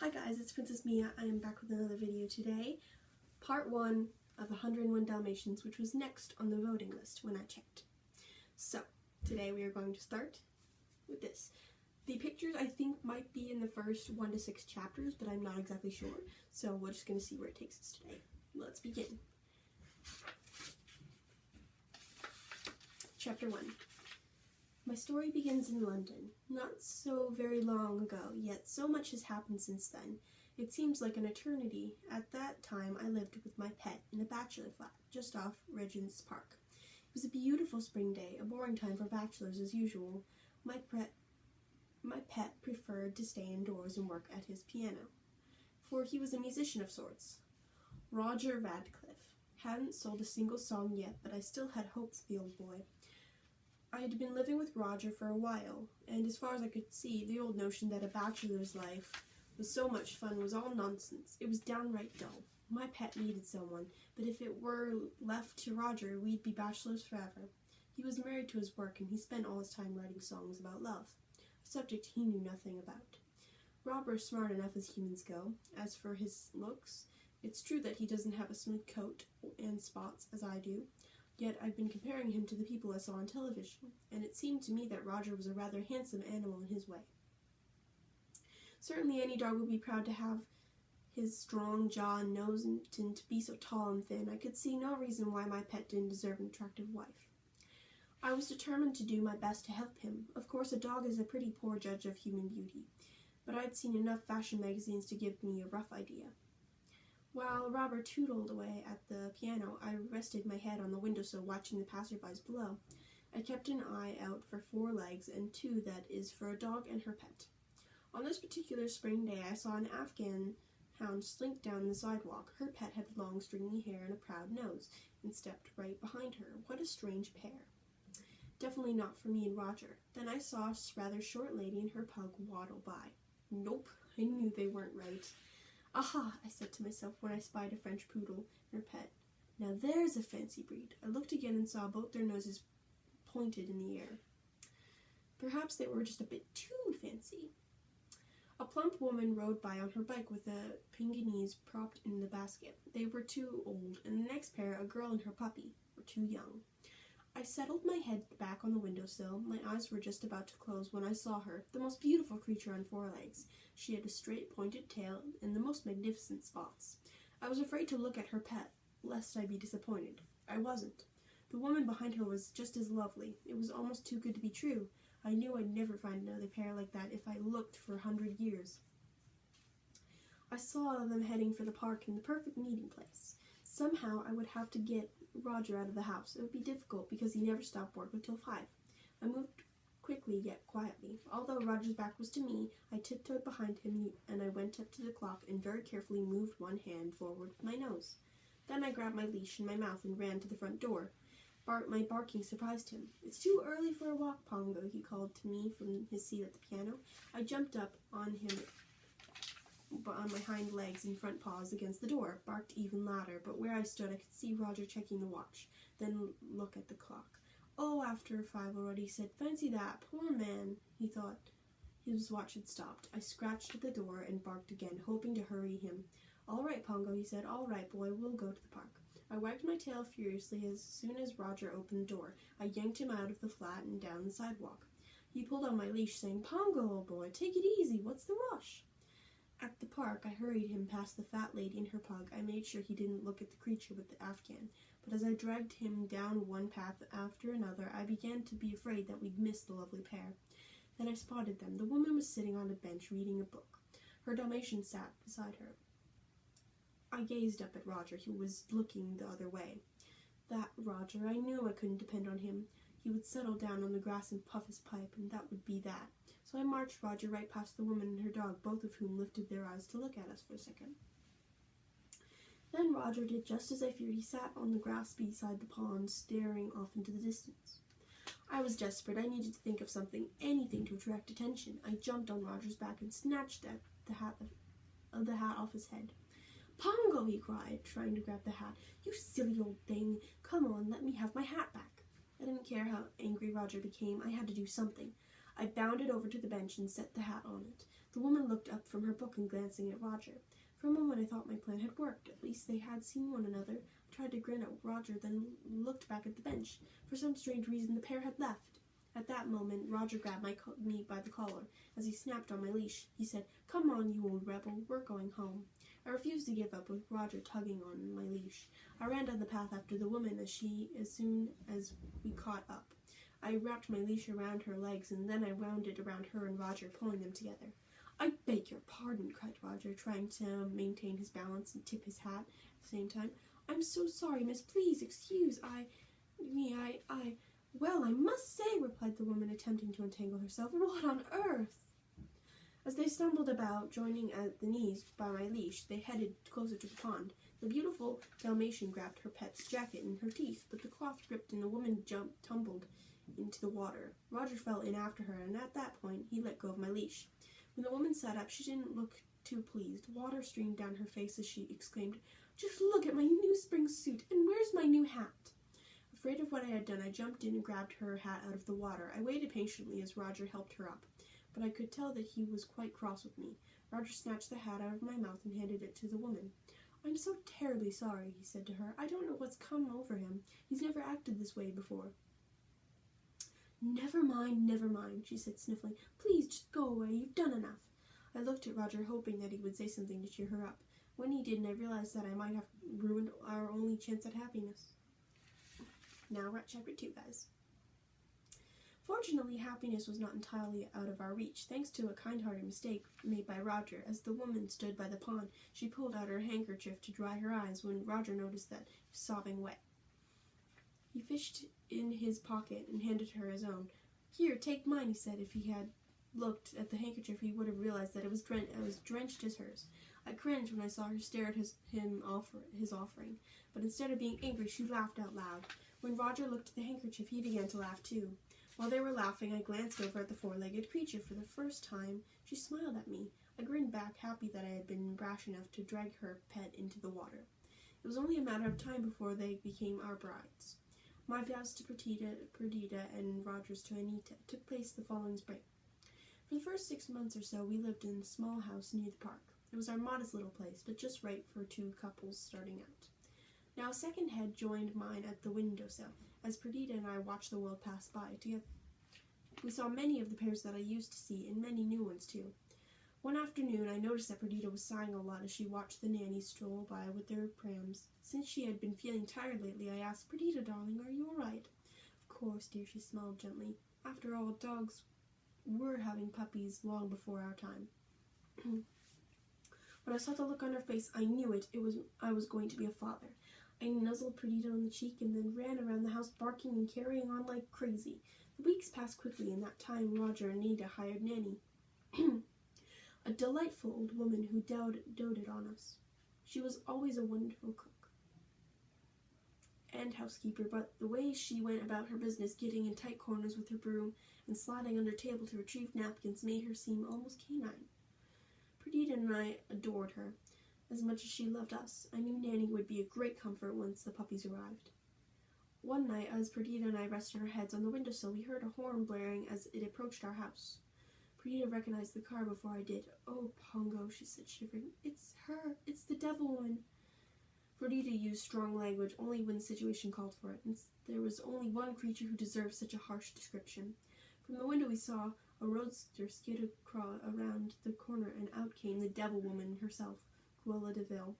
Hi guys, it's Princess Mia. I am back with another video today. Part 1 of 101 Dalmatians, which was next on the voting list when I checked. So, today we are going to start with this. The pictures I think might be in the first 1 to 6 chapters, but I'm not exactly sure. So we're just going to see where it takes us today. Let's begin. Chapter 1. My story begins in London, not so very long ago, yet so much has happened since then. It seems like an eternity. At that time, I lived with my pet in a bachelor flat, just off Regent's Park. It was a beautiful spring day, a boring time for bachelors as usual. My pet preferred to stay indoors and work at his piano, for he was a musician of sorts. Roger Radcliffe hadn't sold a single song yet, but I still had hope for the old boy. I had been living with Roger for a while, and as far as I could see, the old notion that a bachelor's life was so much fun was all nonsense. It was downright dull. My pet needed someone, but if it were left to Roger, we'd be bachelors forever. He was married to his work, and he spent all his time writing songs about love, a subject he knew nothing about. Robert's smart enough as humans go. As for his looks, it's true that he doesn't have a smooth coat and spots as I do. Yet I'd been comparing him to the people I saw on television, and it seemed to me that Roger was a rather handsome animal in his way. Certainly any dog would be proud to have his strong jaw and nose, and to be so tall and thin. I could see no reason why my pet didn't deserve an attractive wife. I was determined to do my best to help him. Of course, a dog is a pretty poor judge of human beauty, but I'd seen enough fashion magazines to give me a rough idea. While Robert tootled away at the piano, I rested my head on the windowsill watching the passerbys below. I kept an eye out for 4 legs and 2, that is, for a dog and her pet. On this particular spring day, I saw an Afghan hound slink down the sidewalk. Her pet had long stringy hair and a proud nose, and stepped right behind her. What a strange pair. Definitely not for me and Roger. Then I saw a rather short lady and her pug waddle by. Nope, I knew they weren't right. Aha, I said to myself when I spied a French poodle and her pet. Now there's a fancy breed. I looked again and saw both their noses pointed in the air. Perhaps they were just a bit too fancy. A plump woman rode by on her bike with a Pekingese propped in the basket. They were too old, and the next pair, a girl and her puppy, were too young. I settled my head back on the windowsill. My eyes were just about to close when I saw her, the most beautiful creature on 4 legs. She had a straight, pointed tail and the most magnificent spots. I was afraid to look at her pet, lest I be disappointed. I wasn't. The woman behind her was just as lovely. It was almost too good to be true. I knew I'd never find another pair like that if I looked for 100 years. I saw them heading for the park in the perfect meeting place. Somehow I would have to get Roger out of the house. It would be difficult because he never stopped work until 5. I moved quickly yet quietly. Although Roger's back was to me, I tiptoed behind him and I went up to the clock and very carefully moved one hand forward with my nose. Then I grabbed my leash in my mouth and ran to the front door. My barking surprised him. "It's too early for a walk, Pongo," he called to me from his seat at the piano. I jumped up on him on my hind legs and front paws against the door, barked even louder, but where I stood I could see Roger checking the watch, then look at the clock. "Oh, after 5 already," he said. "Fancy that, poor man," he thought. His watch had stopped. I scratched at the door and barked again, hoping to hurry him. "All right, Pongo," he said. "All right, boy, we'll go to the park." I wagged my tail furiously as soon as Roger opened the door. I yanked him out of the flat and down the sidewalk. He pulled on my leash, saying, "Pongo, old boy, take it easy. What's the rush?" At the park, I hurried him past the fat lady and her pug. I made sure he didn't look at the creature with the Afghan, but as I dragged him down one path after another, I began to be afraid that we'd miss the lovely pair. Then I spotted them. The woman was sitting on a bench reading a book. Her Dalmatian sat beside her. I gazed up at Roger, who was looking the other way. That Roger, I knew I couldn't depend on him. He would settle down on the grass and puff his pipe, and that would be that. So I marched Roger right past the woman and her dog, both of whom lifted their eyes to look at us for a second. Then Roger did just as I feared. He sat on the grass beside the pond, staring off into the distance. I was desperate. I needed to think of something, anything to attract attention. I jumped on Roger's back and snatched at the hat off his head. "Pongo!" he cried, trying to grab the hat. "You silly old thing! Come on, let me have my hat back." I didn't care how angry Roger became. I had to do something. I bounded over to the bench and set the hat on it. The woman looked up from her book and glancing at Roger. For a moment I thought my plan had worked. At least they had seen one another. I tried to grin at Roger, then looked back at the bench. For some strange reason, the pair had left. At that moment, Roger grabbed me by the collar. As he snapped on my leash, he said, "Come on, you old rebel, we're going home." I refused to give up with Roger tugging on my leash. I ran down the path after the woman as soon as we caught up. I wrapped my leash around her legs, and then I wound it around her and Roger, pulling them together. "I beg your pardon," cried Roger, trying to maintain his balance and tip his hat at the same time. "I'm so sorry, miss. Please excuse Well, I must say," replied the woman, attempting to untangle herself, "what on earth?" As they stumbled about, joining at the knees by my leash, they headed closer to the pond. The beautiful Dalmatian grabbed her pet's jacket in her teeth, but the cloth ripped and the woman tumbled into the water. Roger fell in after her, and at that point, he let go of my leash. When the woman sat up, she didn't look too pleased. Water streamed down her face as she exclaimed, "Just look at my new spring suit, and where's my new hat?" Afraid of what I had done, I jumped in and grabbed her hat out of the water. I waited patiently as Roger helped her up, but I could tell that he was quite cross with me. Roger snatched the hat out of my mouth and handed it to the woman. "I'm so terribly sorry," he said to her. "I don't know what's come over him. He's never acted this way before." Never mind," she said, sniffling. "Please, just go away. You've done enough." I looked at Roger, hoping that he would say something to cheer her up. When he didn't, I realized that I might have ruined our only chance at happiness. Now we're at chapter 2, guys. Fortunately, happiness was not entirely out of our reach, thanks to a kind-hearted mistake made by Roger. As the woman stood by the pond, she pulled out her handkerchief to dry her eyes when Roger noticed that he was sobbing wet. He fished in his pocket and handed her his own. "Here, take mine," he said. If he had looked at the handkerchief, he would have realized that it was drenched as hers. I cringed when I saw her stare at his offering, but instead of being angry, she laughed out loud. When Roger looked at the handkerchief, he began to laugh too. While they were laughing, I glanced over at the four-legged creature. For the first time, she smiled at me. I grinned back, happy that I had been brash enough to drag her pet into the water. It was only a matter of time before they became our brides. My vows to Perdita and Roger's to Anita took place the following spring. For the first 6 months or so, we lived in a small house near the park. It was our modest little place, but just right for two couples starting out. Now a second head joined mine at the windowsill, as Perdita and I watched the world pass by together. We saw many of the pairs that I used to see, and many new ones too. One afternoon, I noticed that Perdita was sighing a lot as she watched the nannies stroll by with their prams. Since she had been feeling tired lately, I asked, "Perdita, darling, are you all right?" "Of course, dear," she smiled gently. "After all, dogs were having puppies long before our time." When I saw the look on her face, I knew it. I was going to be a father. I nuzzled Perdita on the cheek and then ran around the house barking and carrying on like crazy. The weeks passed quickly. In that time, Roger and Anita hired Nanny, a delightful old woman who doted on us. She was always a wonderful cook and housekeeper, but the way she went about her business, getting in tight corners with her broom and sliding under table to retrieve napkins, made her seem almost canine. Perdita and I adored her as much as she loved us. I knew Nanny would be a great comfort once the puppies arrived. One night, as Perdita and I rested our heads on the windowsill, we heard a horn blaring as it approached our house. Perdita recognized the car before I did. "Oh, Pongo," she said, shivering. "It's her. It's the devil woman." Perdita used strong language only when the situation called for it, and there was only one creature who deserved such a harsh description. From the window we saw a roadster skid around the corner, and out came the devil woman herself, Cruella de Vil.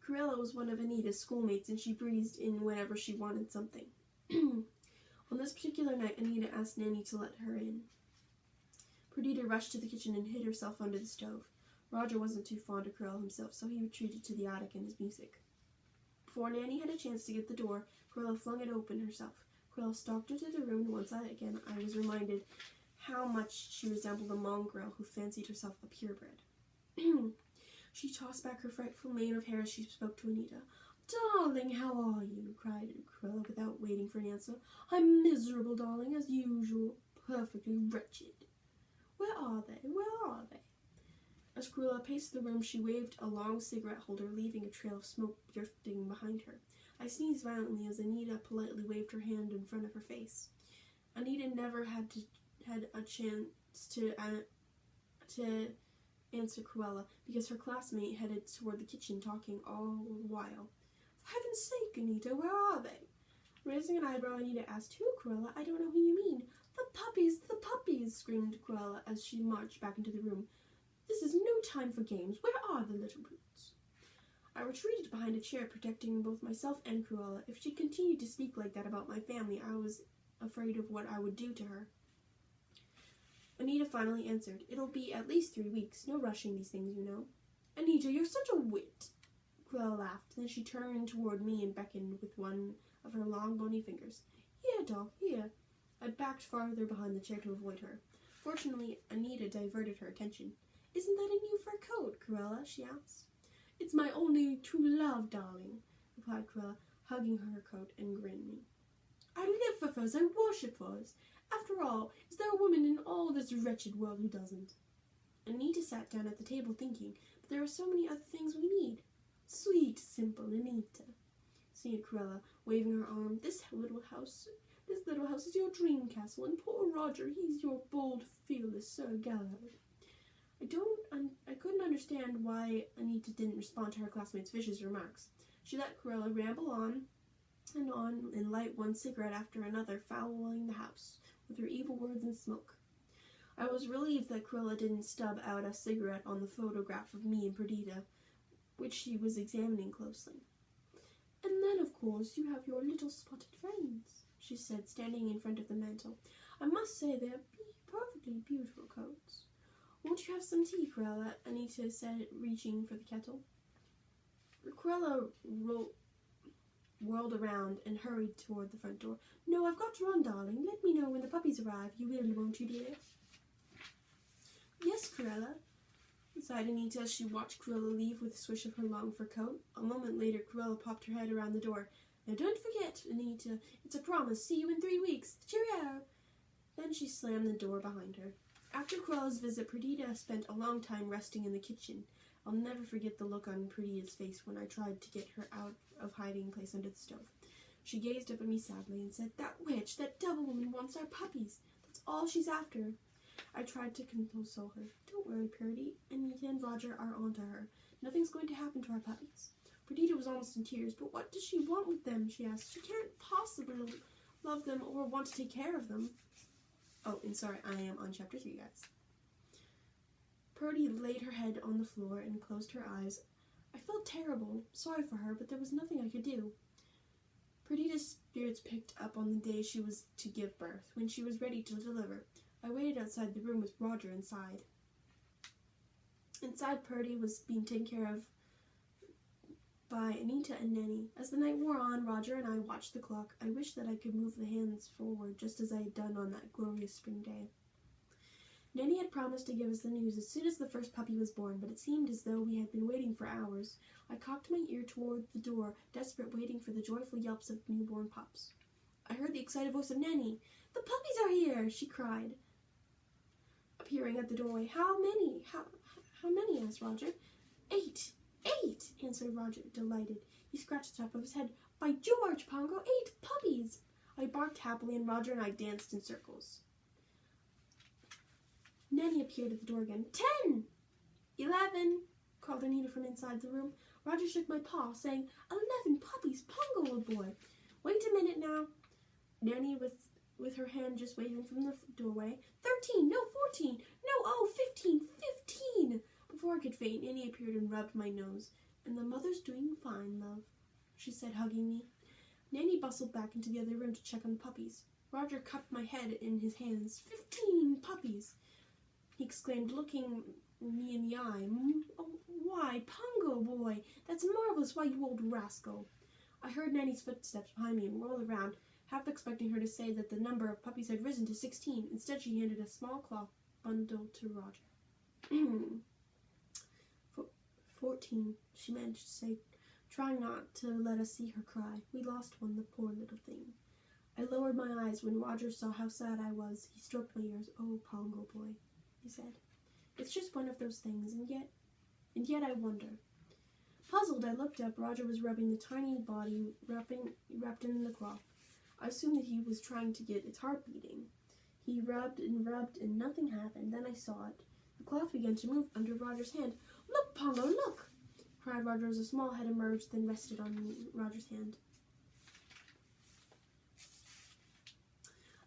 Cruella was one of Anita's schoolmates, and she breezed in whenever she wanted something. On this particular night, Anita asked Nanny to let her in. Perdita rushed to the kitchen and hid herself under the stove. Roger wasn't too fond of Cruella himself, so he retreated to the attic and his music. Before Nanny had a chance to get the door, Cruella flung it open herself. Cruella stalked into the room, and once again I was reminded how much she resembled a mongrel who fancied herself a purebred. She tossed back her frightful mane of hair as she spoke to Anita. "Darling, how are you?" cried Cruella without waiting for an answer. "I'm miserable, darling, as usual. Perfectly wretched." Where are they? Where are they?" As Cruella paced the room, she waved a long cigarette holder, leaving a trail of smoke drifting behind her. I sneezed violently as Anita politely waved her hand in front of her face. Anita never had a chance to answer Cruella because her classmate headed toward the kitchen talking all the while. For heaven's sake, Anita, where are they? Raising an eyebrow, Anita asked, Who, Cruella? I don't know who you mean. The puppies, screamed Cruella as she marched back into the room. This is no time for games. Where are the little brutes? I retreated behind a chair, protecting both myself and Cruella. If she continued to speak like that about my family, I was afraid of what I would do to her. Anita finally answered, It'll be at least 3 weeks. No rushing these things, you know. Anita, you're such a wit. Cruella laughed. Then she turned toward me and beckoned with one of her long, bony fingers. Here, doll, here. I backed farther behind the chair to avoid her. Fortunately, Anita diverted her attention. Isn't that a new fur coat, Cruella? She asked. It's my only true love, darling, replied Cruella, hugging her coat and grinning. I live for furs, I worship furs. After all, is there a woman in all this wretched world who doesn't? Anita sat down at the table thinking, but there are so many other things we need. Sweet, simple Anita, sneered Cruella, waving her arm. This little house is your dream castle, and poor Roger, he's your bold, fearless Sir Galahad. I couldn't understand why Anita didn't respond to her classmate's vicious remarks. She let Cruella ramble on and light one cigarette after another, fouling the house with her evil words and smoke. I was relieved that Cruella didn't stub out a cigarette on the photograph of me and Perdita, which she was examining closely. And then, of course, you have your little spotted friends, she said, standing in front of the mantel. I must say they're perfectly beautiful coats. Won't you have some tea, Cruella? Anita said, reaching for the kettle. Cruella whirled around and hurried toward the front door. No, I've got to run, darling. Let me know when the puppies arrive. You will, won't you, dear? Yes, Cruella, sighed Anita as she watched Cruella leave with a swish of her long fur coat. A moment later, Cruella popped her head around the door. Now don't forget, Anita. It's a promise. See you in 3 weeks. Cheerio! Then she slammed the door behind her. After Cruella's visit, Perdita spent a long time resting in the kitchen. I'll never forget the look on Perdita's face when I tried to get her out of hiding place under the stove. She gazed up at me sadly and said, That witch, that devil woman wants our puppies. That's all she's after. I tried to console her. Don't worry, Perdita. Anita and Roger are onto her. Nothing's going to happen to our puppies. Perdita was almost in tears. But what does she want with them? She asked. She can't possibly love them or want to take care of them. Oh, and sorry, I am on chapter 3, guys. Perdita laid her head on the floor and closed her eyes. I felt terrible, sorry for her, but there was nothing I could do. Perdita's spirits picked up on the day she was to give birth, when she was ready to deliver. I waited outside the room with Roger inside. Inside, Perdita was being taken care of by Anita and Nanny. As the night wore on, Roger and I watched the clock. I wished that I could move the hands forward, just as I had done on that glorious spring day. Nanny had promised to give us the news as soon as the first puppy was born, but it seemed as though we had been waiting for hours. I cocked my ear toward the door, desperate, waiting for the joyful yelps of newborn pups. I heard the excited voice of Nanny. The puppies are here, she cried, appearing at the doorway. How many? How many? Asked Roger. 8, answered Roger, delighted. He scratched the top of his head. By George, Pongo, 8 puppies! I barked happily, and Roger and I danced in circles. Nanny appeared at the door again. 10! 11! Called Anita from inside the room. Roger shook my paw, saying, 11 puppies, Pongo, old boy. Wait a minute now. Nanny with her hand just waving from the doorway. 13, no, 14, no, 15. Before I could faint, Nanny appeared and rubbed my nose. And the mother's doing fine, love, she said, hugging me. Nanny bustled back into the other room to check on the puppies. Roger cupped my head in his hands. 15 puppies, he exclaimed, looking me in the eye. Oh, why, Pongo, boy, that's marvelous, why, you old rascal. I heard Nanny's footsteps behind me and whirled around, half expecting her to say that the number of puppies had risen to 16. Instead, she handed a small cloth bundle to Roger. 14, she managed to say, trying not to let us see her cry. We lost one, the poor little thing. I lowered my eyes when Roger saw how sad I was. He stroked my ears. Oh, Pongo boy, he said. It's just one of those things, and yet I wonder. Puzzled, I looked up. Roger was rubbing the tiny body wrapped in the cloth. I assumed that he was trying to get its heart beating. He rubbed, and nothing happened. Then I saw it. The cloth began to move under Roger's hand. "Look, Pongo, look!" cried Roger as a small head emerged, then rested on Roger's hand.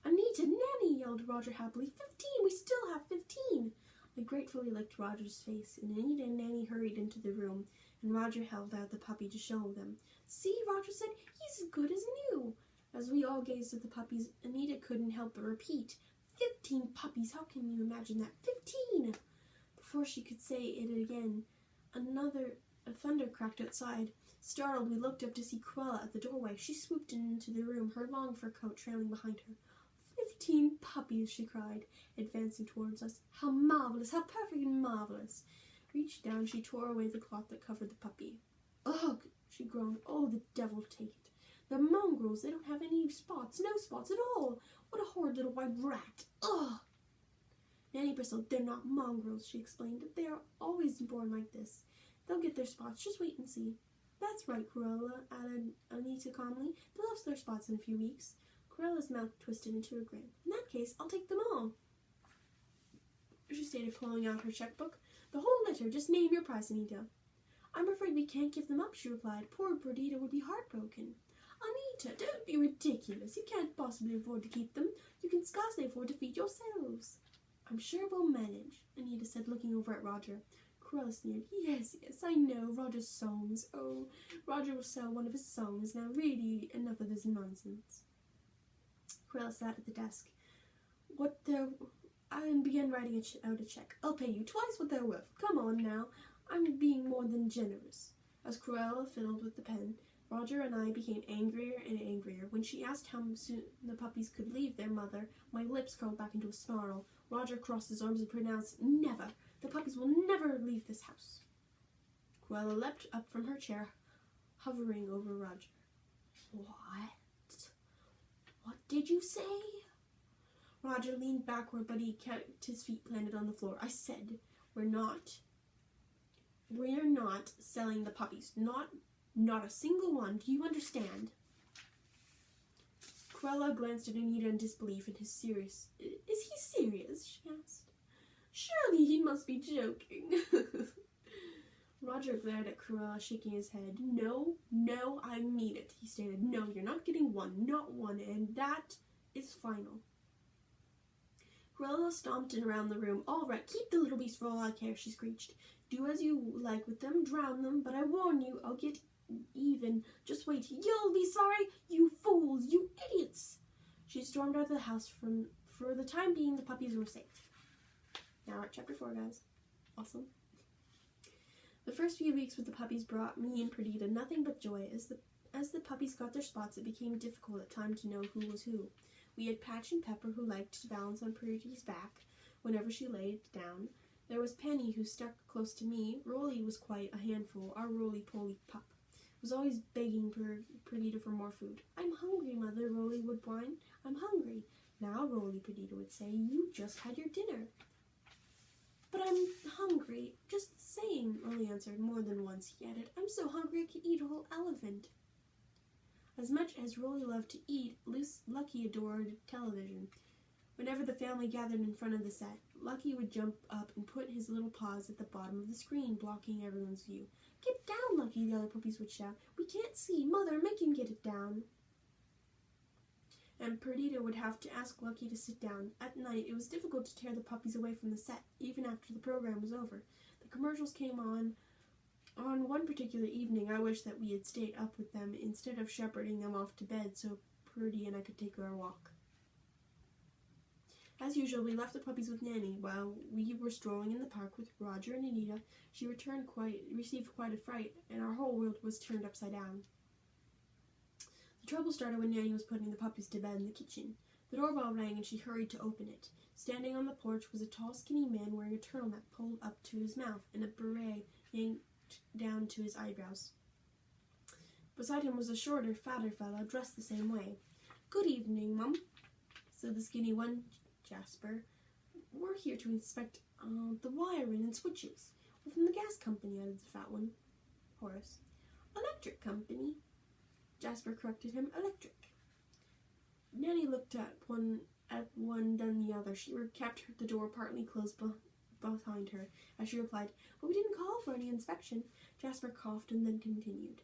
"Anita, Nanny!" yelled Roger happily. 15! We still have 15! I gratefully licked Roger's face, and Anita and Nanny hurried into the room, and Roger held out the puppy to show them. "See," Roger said, "he's as good as new." As we all gazed at the puppies, Anita couldn't help but repeat, 15 puppies! How can you imagine that? 15! Before she could say it again, a thunder cracked outside. Startled, we looked up to see Cruella at the doorway. She swooped into the room, her long fur coat trailing behind her. 15 puppies, she cried, advancing towards us. How marvelous! How perfectly marvelous! Reached down, she tore away the cloth that covered the puppy. Ugh! She groaned. Oh, the devil take it. They're mongrels. They don't have any spots. No spots at all. What a horrid little white rat. Ugh! Nanny bristled. They're not mongrels, she explained. They are always born like this. They'll get their spots. Just wait and see. That's right, Cruella, added Anita calmly. They'll have their spots in a few weeks. Cruella's mouth twisted into a grin. In that case, I'll take them all, she stated, pulling out her checkbook. The whole litter. Just name your price, Anita. I'm afraid we can't give them up, she replied. Poor Perdita would be heartbroken. Anita, don't be ridiculous. You can't possibly afford to keep them. You can scarcely afford to feed yourselves. I'm sure we'll manage, Anita said, looking over at Roger. Cruella sneered. Yes, I know. Roger's songs. Oh, Roger will sell one of his songs. Now, really, enough of this nonsense. Cruella sat at the desk. I began writing out a check. I'll pay you twice what they're worth. Come on now. I'm being more than generous. As Cruella fiddled with the pen, Roger and I became angrier and angrier. When she asked how soon the puppies could leave their mother, my lips curled back into a snarl. Roger crossed his arms and pronounced, Never! The puppies will never leave this house. Cruella leapt up from her chair, hovering over Roger. What did you say? Roger leaned backward, but he kept his feet planted on the floor. I said, we're not selling the puppies. Not a single one. Do you understand? Cruella glanced at Anita in disbelief and his serious. Is he serious? She asked. Surely he must be joking. Roger glared at Cruella, shaking his head. No, I mean it, he stated. No, you're not getting one, not one, and that is final. Cruella stomped around the room. All right, keep the little beast for all I care, she screeched. Do as you like with them, drown them, but I warn you, I'll get even. Just wait, you'll be sorry, you fools, you idiots. She stormed out of the house. For the time being, the puppies were safe. Now we're at chapter 4, guys. Awesome. The first few weeks with the puppies brought me and Perdita nothing but joy. As the puppies got their spots, it became difficult at times to know who was who. We had Patch and Pepper, who liked to balance on Perdita's back whenever she laid down. There was Penny, who stuck close to me. Rolly was quite a handful. Our roly-poly pup was always begging Perdita for more food. I'm hungry, Mother, Rolly would whine. I'm hungry. Now, Rolly, Perdita would say, you just had your dinner. But I'm hungry, just the same, Rolly answered. More than once, he added. I'm so hungry I could eat a whole elephant. As much as Rolly loved to eat, Lucky adored television. Whenever the family gathered in front of the set, Lucky would jump up and put his little paws at the bottom of the screen, blocking everyone's view. Get down, Lucky, the other puppies would shout. We can't see. Mother, make him get it down. And Perdita would have to ask Lucky to sit down. At night, it was difficult to tear the puppies away from the set, even after the program was over. The commercials came on. On one particular evening, I wished that we had stayed up with them instead of shepherding them off to bed so Purdy and I could take our walk. As usual, we left the puppies with Nanny. While we were strolling in the park with Roger and Anita, she received quite a fright, and our whole world was turned upside down. The trouble started when Nanny was putting the puppies to bed in the kitchen. The doorbell rang and she hurried to open it. Standing on the porch was a tall, skinny man wearing a turtleneck pulled up to his mouth and a beret yanked down to his eyebrows. Beside him was a shorter, fatter fellow dressed the same way. Good evening, Mum, said the skinny one, Jasper. We're here to inspect the wiring and switches. We're from the gas company, added the fat one, Horace. Electric company. Jasper corrected him. Electric. Nanny looked at one, then the other. She kept the door partly closed behind her as she replied, "But we didn't call for any inspection." Jasper coughed and then continued.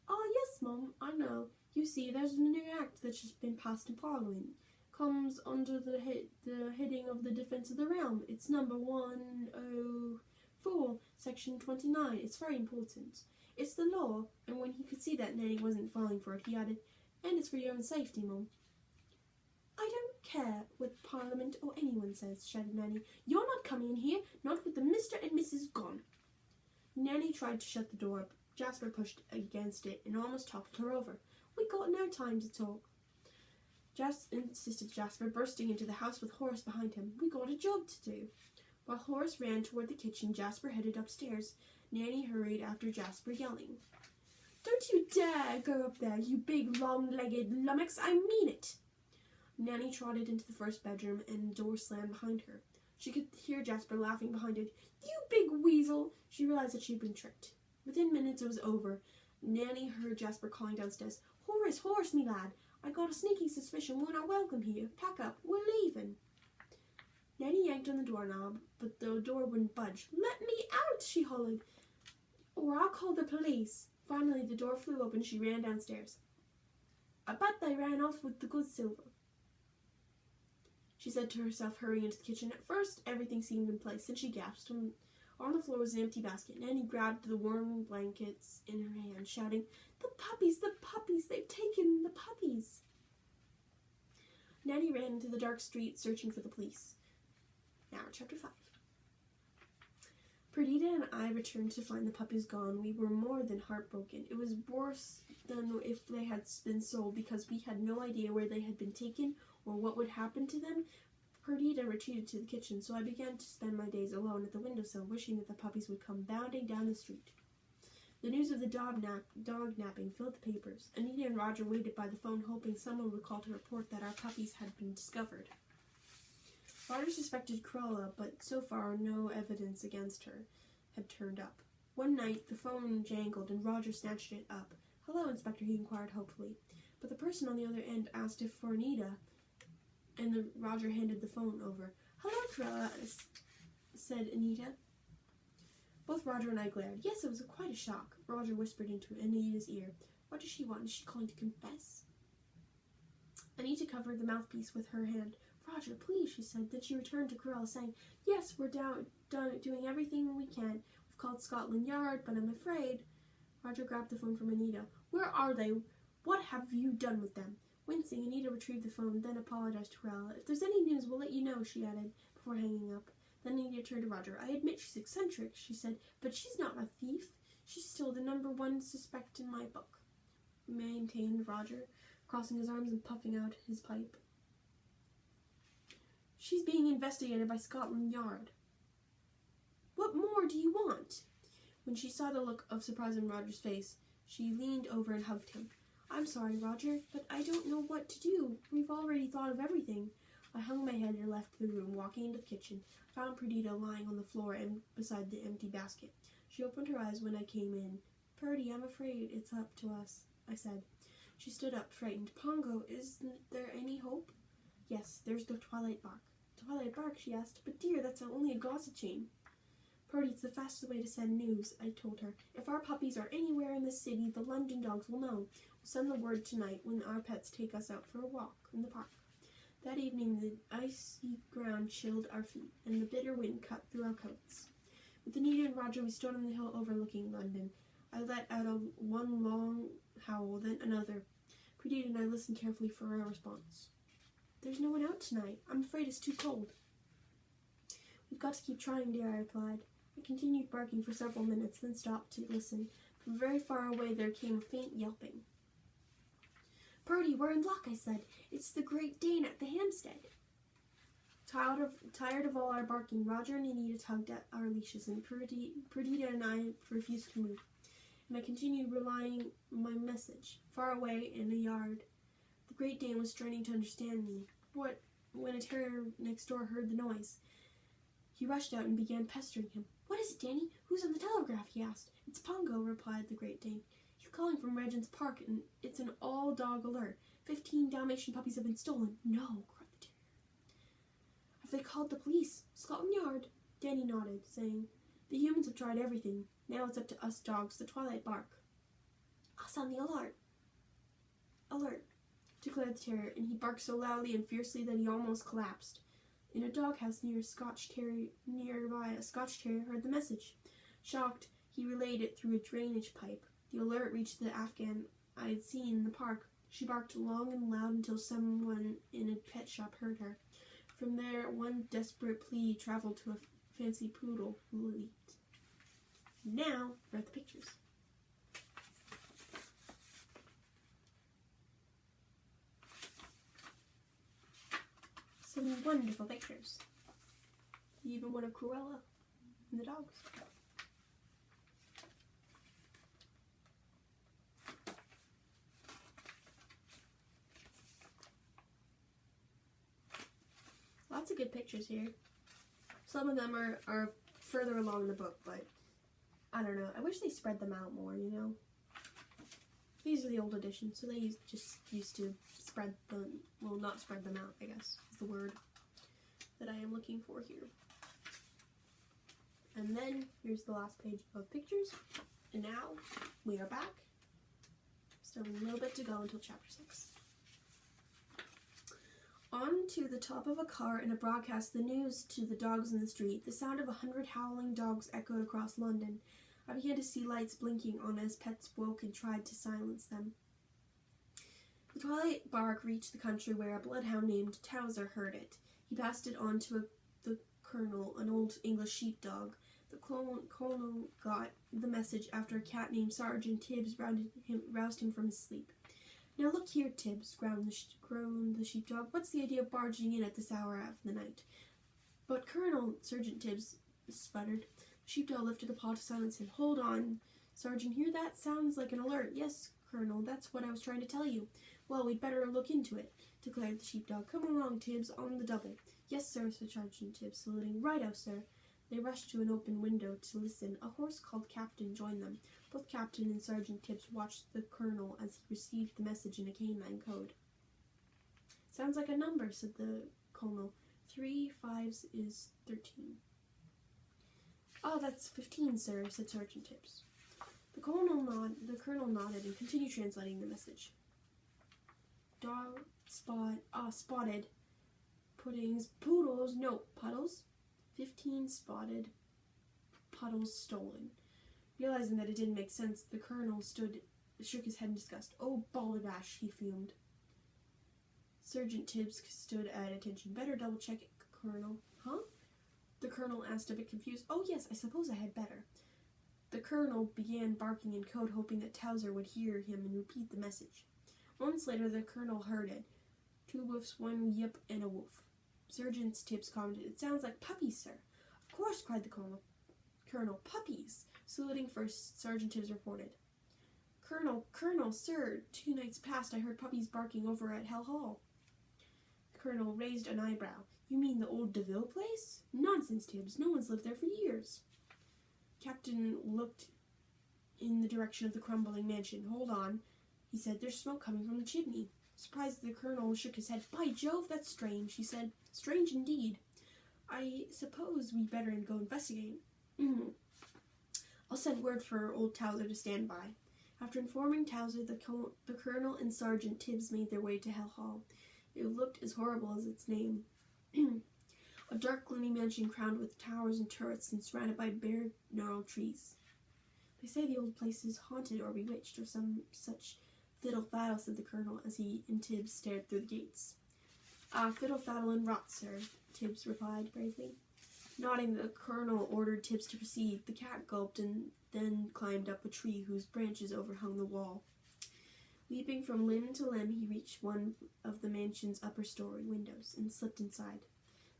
"Oh, yes, Mum, I know. You see, there's a new act that's just been passed in Parliament. Comes under the heading of the Defence of the Realm. It's number 104, Section 29. It's very important. It's the law." And when he could see that Nanny wasn't falling for it, he added, "And it's for your own safety, Mum." "I don't care what Parliament or anyone says," shouted Nanny. "You're not coming in here, not with the Mr. and Mrs. gone." Nanny tried to shut the door, but Jasper pushed against it and almost toppled her over. "We got no time to talk," insisted Jasper, bursting into the house with Horace behind him. "We got a job to do." While Horace ran toward the kitchen, Jasper headed upstairs. Nanny hurried after Jasper, yelling, "Don't you dare go up there, you big long-legged lummox! I mean it!" Nanny trotted into the first bedroom and the door slammed behind her. She could hear Jasper laughing behind it. "You big weasel!" She realized that she had been tricked. Within minutes it was over. Nanny heard Jasper calling downstairs, "Horace, Horace, me lad! I got a sneaking suspicion we're not welcome here. Pack up, we're leaving." Nanny yanked on the doorknob, but the door wouldn't budge. "Let me out!" she hollered, "or I'll call the police." Finally, the door flew open and she ran downstairs. "I bet they ran off with the good silver," she said to herself, hurrying into the kitchen. At first, everything seemed in place. Then she gasped. On the floor was an empty basket. Nanny grabbed the warm blankets in her hand, shouting, "The puppies! The puppies! They've taken the puppies!" Nanny ran into the dark street, searching for the police. Now, Chapter 5. Perdita and I returned to find the puppies gone. We were more than heartbroken. It was worse than if they had been sold, because we had no idea where they had been taken or what would happen to them. Perdita retreated to the kitchen, so I began to spend my days alone at the windowsill, wishing that the puppies would come bounding down the street. The news of the dog napping filled the papers. Anita and Roger waited by the phone, hoping someone would call to report that our puppies had been discovered. Roger suspected Cruella, but so far no evidence against her had turned up. One night, the phone jangled and Roger snatched it up. "Hello, Inspector," he inquired hopefully. But the person on the other end asked if for Anita, and Roger handed the phone over. "Hello, Cruella," said Anita. Both Roger and I glared. Yes, it was quite a shock. Roger whispered into Anita's ear. "What does she want? Is she calling to confess?" Anita covered the mouthpiece with her hand. "Roger, please," she said. Then she returned to Cruella, saying, "Yes, we're doing everything we can. We've called Scotland Yard, but I'm afraid—" Roger grabbed the phone from Anita. "Where are they? What have you done with them?" Wincing, Anita retrieved the phone, then apologized to Cruella. "If there's any news, we'll let you know," she added, before hanging up. Then Anita turned to Roger. "I admit she's eccentric," she said, "but she's not a thief. She's still the #1 suspect in my book," maintained Roger, crossing his arms and puffing out his pipe. "She's being investigated by Scotland Yard. What more do you want?" When she saw the look of surprise on Roger's face, she leaned over and hugged him. "I'm sorry, Roger, but I don't know what to do. We've already thought of everything." I hung my head and left the room. Walking into the kitchen, found Perdita lying on the floor and beside the empty basket. She opened her eyes when I came in. "Purdy, I'm afraid it's up to us," I said. She stood up, frightened. "Pongo, isn't there any hope?" "Yes, there's the Twilight Bark." "Twilight Bark?" she asked. "But dear, that's only a gossip chain." "Purdy, it's the fastest way to send news," I told her. "If our puppies are anywhere in the city, the London dogs will know. We'll send the word tonight when our pets take us out for a walk in the park." That evening, the icy ground chilled our feet, and the bitter wind cut through our coats. With Anita and Roger, we stood on the hill overlooking London. I let out one long howl, then another. Perdita and I listened carefully for a response. "There's no one out tonight. I'm afraid it's too cold." "We've got to keep trying, dear," I replied. I continued barking for several minutes, then stopped to listen. From very far away there came a faint yelping. "Purdy, we're in luck," I said. "It's the Great Dane at the Hampstead." Tired of all our barking, Roger and Anita tugged at our leashes, and Perdita and I refused to move. And I continued relaying my message. Far away in a yard, the Great Dane was straining to understand me. When a terrier next door heard the noise, he rushed out and began pestering him. "What is it, Danny? Who's on the telegraph?" he asked. "It's Pongo," replied the Great Dane. "He's calling from Regent's Park, and it's an all-dog alert. 15 Dalmatian puppies have been stolen. No, cried the terrier. Have they called the police? Scotland Yard? Danny nodded, saying, the humans have tried everything. Now it's up to us dogs, the twilight bark. I'll sound the alert. Alert, declared the terrier, and he barked so loudly and fiercely that he almost collapsed. In a doghouse nearby, a Scotch terrier heard the message. Shocked, he relayed it through a drainage pipe. The alert reached the Afghan I had seen in the park. She barked long and loud until someone in a pet shop heard her. From there, one desperate plea traveled to a fancy poodle who leaped. Now, we're at the pictures. Some wonderful pictures. Even one of Cruella and the dogs. Lots of good pictures here. Some of them are further along in the book, but I don't know. I wish they spread them out more, you know? These are the old editions, so they just used to spread them, well, not spread them out, I guess, is the word that I am looking for here. And then, here's the last page of pictures. And now, we are back. Still a little bit to go until chapter 6. On to the top of a car in a broadcast the news to the dogs in the street. The sound of 100 howling dogs echoed across London. I began to see lights blinking on as pets woke and tried to silence them. The twilight bark reached the country where a bloodhound named Towser heard it. He passed it on to the colonel, an old English sheepdog. The colonel got the message after a cat named Sergeant Tibbs roused him from his sleep. Now look here, Tibbs, groaned the sheepdog. What's the idea of barging in at this hour of the night? But Colonel, Sergeant Tibbs sputtered. The sheepdog lifted a paw to silence him. Hold on, Sergeant, hear that? Sounds like an alert. Yes, Colonel, that's what I was trying to tell you. Well, we'd better look into it, declared the sheepdog. Come along, Tibbs, on the double. Yes, sir, said Sergeant Tibbs, saluting. Righto, sir. They rushed to an open window to listen. A horse called Captain joined them. Both Captain and Sergeant Tibbs watched the colonel as he received the message in a canine code. Sounds like a number, said the colonel. 3 5s is 13. Oh, that's 15, sir, said Sergeant Tibbs. The colonel nodded and continued translating the message. Dog, spotted. Puddings, poodles, no, puddles. 15 spotted, puddles stolen. Realizing that it didn't make sense, the colonel shook his head in disgust. Oh, balderdash, he fumed. Sergeant Tibbs stood at attention. Better double check it, Colonel. Huh? The colonel asked, a bit confused. Oh, yes, I suppose I had better. The colonel began barking in code, hoping that Towser would hear him and repeat the message. Moments later, the colonel heard it. 2 woofs, 1 yip, and a woof. Sergeant Tibbs commented, It sounds like puppies, sir. Of course, cried the colonel. Colonel, puppies. Saluting first, Sergeant Tibbs reported. Colonel, sir, 2 nights past I heard puppies barking over at Hell Hall. The colonel raised an eyebrow. You mean the old DeVille place? Nonsense, Tibbs. No one's lived there for years. Captain looked in the direction of the crumbling mansion. Hold on, he said. There's smoke coming from the chimney. Surprised, the colonel shook his head. By Jove, that's strange, he said. Strange indeed. I suppose we'd better go investigate. I'll send word for old Towser to stand by. After informing Towser, the colonel and Sergeant Tibbs made their way to Hell Hall. It looked as horrible as its name. A dark, gloomy mansion crowned with towers and turrets and surrounded by bare, gnarled trees. They say the old place is haunted or bewitched or some such fiddle-faddle, said the colonel as he and Tibbs stared through the gates. Fiddle-faddle and rot, sir, Tibbs replied bravely. Nodding, the colonel ordered Tibbs to proceed. The cat gulped and then climbed up a tree whose branches overhung the wall. Leaping from limb to limb, he reached one of the mansion's upper story windows and slipped inside.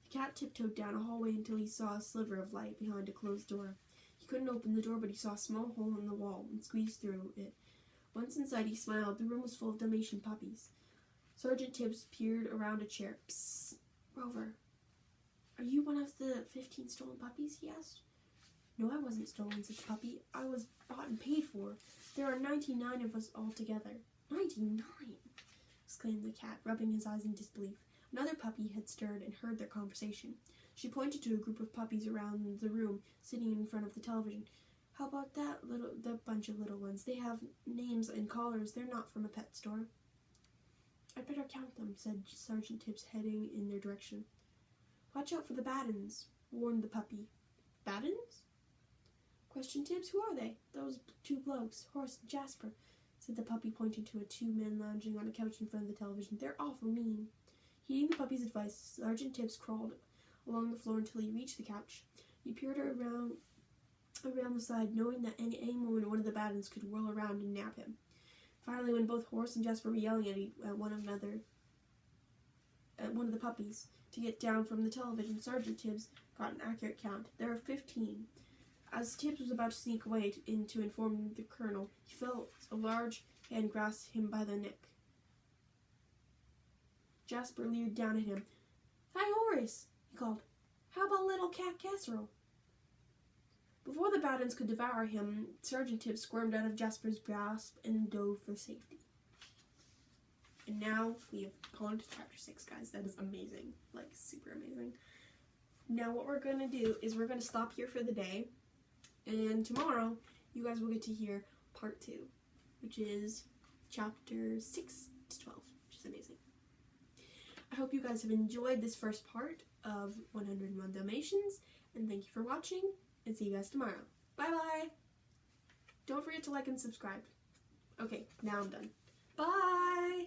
The cat tiptoed down a hallway until he saw a sliver of light behind a closed door. He couldn't open the door, but he saw a small hole in the wall and squeezed through it. Once inside, he smiled. The room was full of Dalmatian puppies. Sergeant Tibbs peered around a chair. Psst, Rover. Are you one of the 15 stolen puppies? He asked. No, I wasn't stolen, said the puppy. I was bought and paid for. There are 99 of us altogether. 99? exclaimed the cat, rubbing his eyes in disbelief. Another puppy had stirred and heard their conversation. She pointed to a group of puppies around the room, sitting in front of the television. How about the bunch of little ones? They have names and collars. They're not from a pet store. I'd better count them, said Sergeant Tibbs, heading in their direction. Watch out for the bad uns, warned the puppy. Bad uns? Questioned Tibbs. Who are they? Those two blokes, Horace and Jasper, said the puppy, pointing to two men lounging on a couch in front of the television. They're awful mean. Heeding the puppy's advice, Sergeant Tibbs crawled along the floor until he reached the couch. He peered around the side, knowing that any moment one of the bad uns could whirl around and nab him. Finally, when both Horace and Jasper were yelling at one another, at one of the puppies, to get down from the television, Sergeant Tibbs got an accurate count. There were 15. As Tibbs was about to sneak away to inform the colonel, he felt a large hand grasp him by the neck. Jasper leered down at him. Hi, Horace, he called. How about little cat casserole? Before the bad uns could devour him, Sergeant Tibbs squirmed out of Jasper's grasp and dove for safety. And now we have gone to chapter 6, guys. That is amazing. Like, super amazing. Now what we're going to do is we're going to stop here for the day. And tomorrow, you guys will get to hear part 2, which is chapter 6 to 12, which is amazing. I hope you guys have enjoyed this first part of 101 Dalmatians, and thank you for watching, and see you guys tomorrow. Bye-bye! Don't forget to like and subscribe. Okay, now I'm done. Bye!